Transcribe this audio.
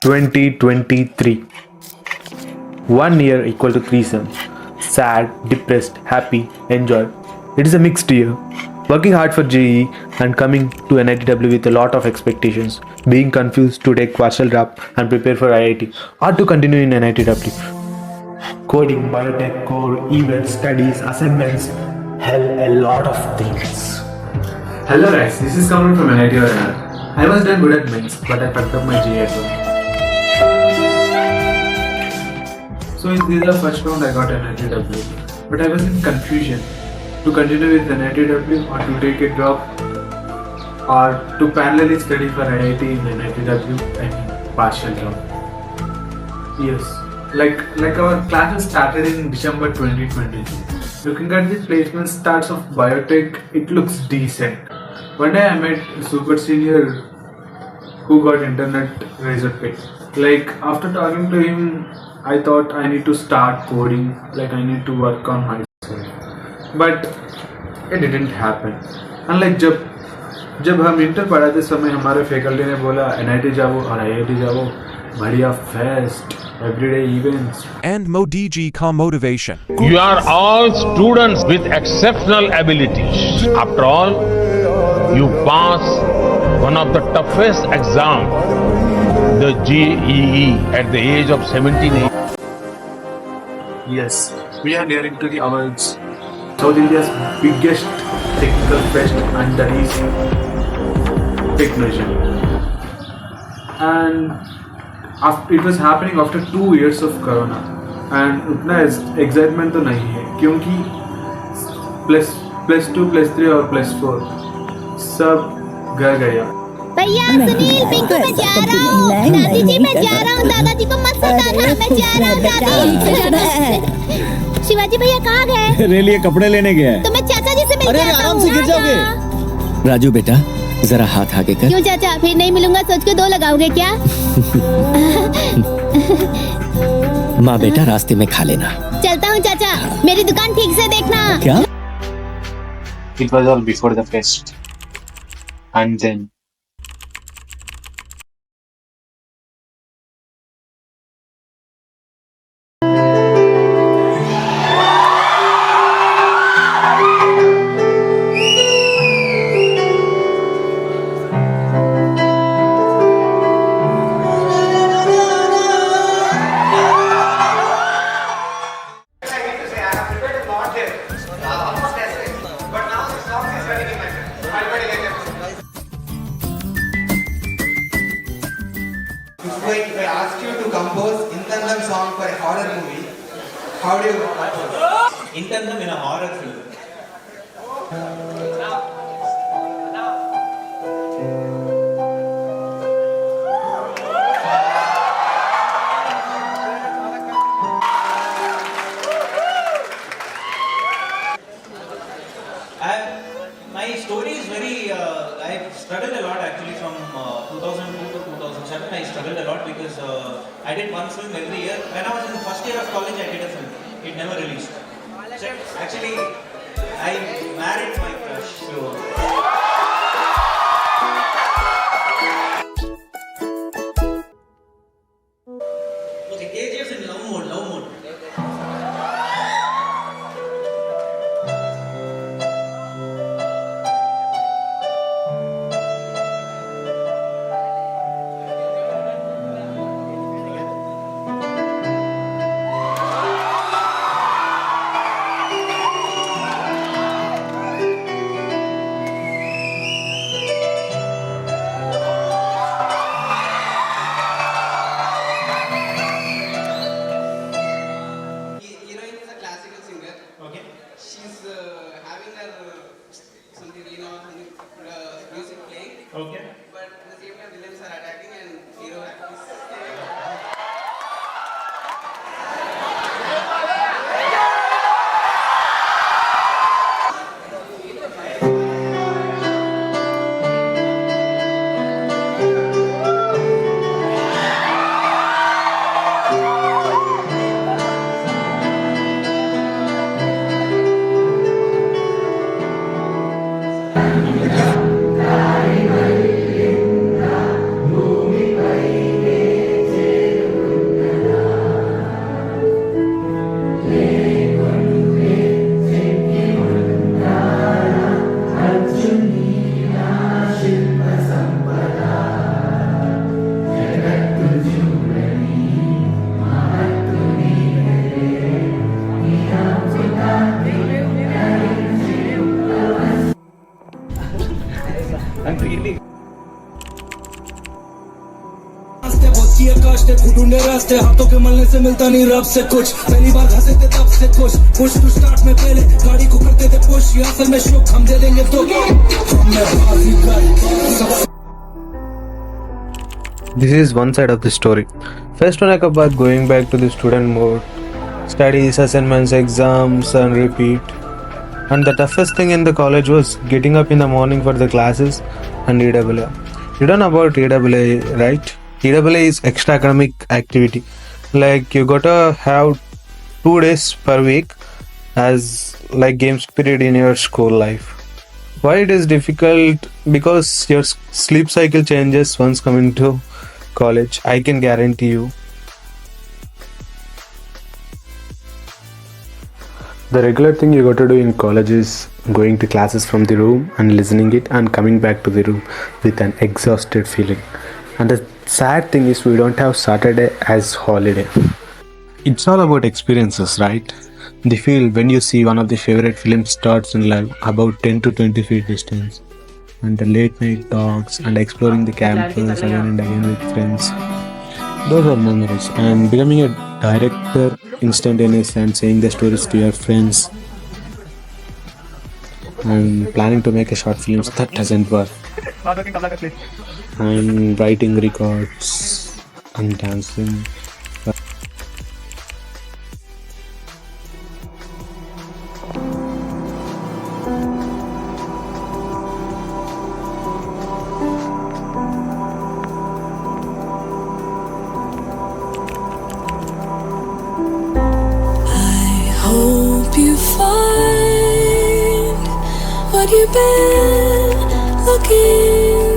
2023. 1 year equal to 3 sums. Sad, depressed, happy, enjoy. It is a mixed year. Working hard for JEE and coming to NITW with a lot of expectations. Being confused to take partial rap and prepare for IIT or to continue in NITW. Coding, biotech, core, events, studies, assignments, hell, a lot of things. Hello guys, this is Kamran from NIT Warangal. I was done good at mains, but I fucked up my GA at home. So in the first round I got NITW, but I was in confusion to continue with NITW or to take a drop or to parallelly study for IIT in NITW and partial drop. Yes, like our classes started in December 2020. Looking at the placement stats of biotech, it looks decent. One day I met a super senior who got internet razor pay. Like after talking to him, I thought I need to start coding, like I need to work on myself. But it didn't happen. And like जब हम inter पढ़ाते समय हमारे faculty ने बोला NIT जाओ और IIT जाओ, बढ़िया fest, everyday events. And MoDG ka motivation. You are all students with exceptional abilities. After all, you pass one of the toughest exams, the JEE, at the age of 17. Yes, we are nearing to the awards. South India's biggest technical fest, and that is Technozion. And it was happening after 2 years of Corona. And उतना excitement तो नहीं है, क्योंकि plus 2, plus 3 और plus 4 सब घर गया. भैया सुनील पिंकू मैं जा रहा हूँ, दादी जी मैं जा रहा हूँ, दादाजी को मत सताना, मैं जा रहा हूँ दादी. शिवाजी भैया कहाँ गए? मेरे लिए कपड़े लेने गए. तो मैं चाचा जी से मिल जाता हूँ. आराम से गिर जाओगे. राजू बेटा जरा हाथ आगे कर. क्यों चाचा, फिर नहीं मिलूंगा सोच के 2 लगाओगे क्या? माँ बेटा रास्ते में खा लेना. चलता हूँ चाचा, मेरी दुकान ठीक से देखना. क्या? It was all before the fest. And then If I ask you to compose Intandam song for a horror movie, how do you compose? Intandam in a horror film. My story is very, I struggled a lot actually from 2002 to 2007. I struggled a lot because I did one film every year. When I was in the first year of college, I did a film. It never released. So actually, I married my crush. So okay, KGF's in love mode. की आकाश थे ढूंढे रास्ते हाथों के मलने से मिलता नहीं रब से कुछ पहली बार हंसे थे तब से खुश पुश टू स्टार्ट में पहले गाड़ी को करते थे पुश यहाँ से में शुक हम दे देंगे तो This is one side of the story. First one like about going back to the student mode, studies, assignments, exams and repeat. And the toughest thing in the college was getting up in the morning for the classes and EWA. You don't know about EWA, right? EWA is extra academic activity. Like you gotta have 2 days per week as like games period in your school life. Why it is difficult? Because your sleep cycle changes once coming to college, I can guarantee you. The regular thing you got to do in college is going to classes from the room and listening it and coming back to the room with an exhausted feeling. And the sad thing is we don't have Saturday as holiday. It's all about experiences, right? The feel when you see one of the favorite films starts in live about 10 to 20 feet distance, and the late night talks and exploring the campus again and again with friends. Those are memories. And becoming a director instantaneously and saying the stories to your friends and planning to make a short films, that doesn't work. And writing records and dancing. Hope you find what you've been looking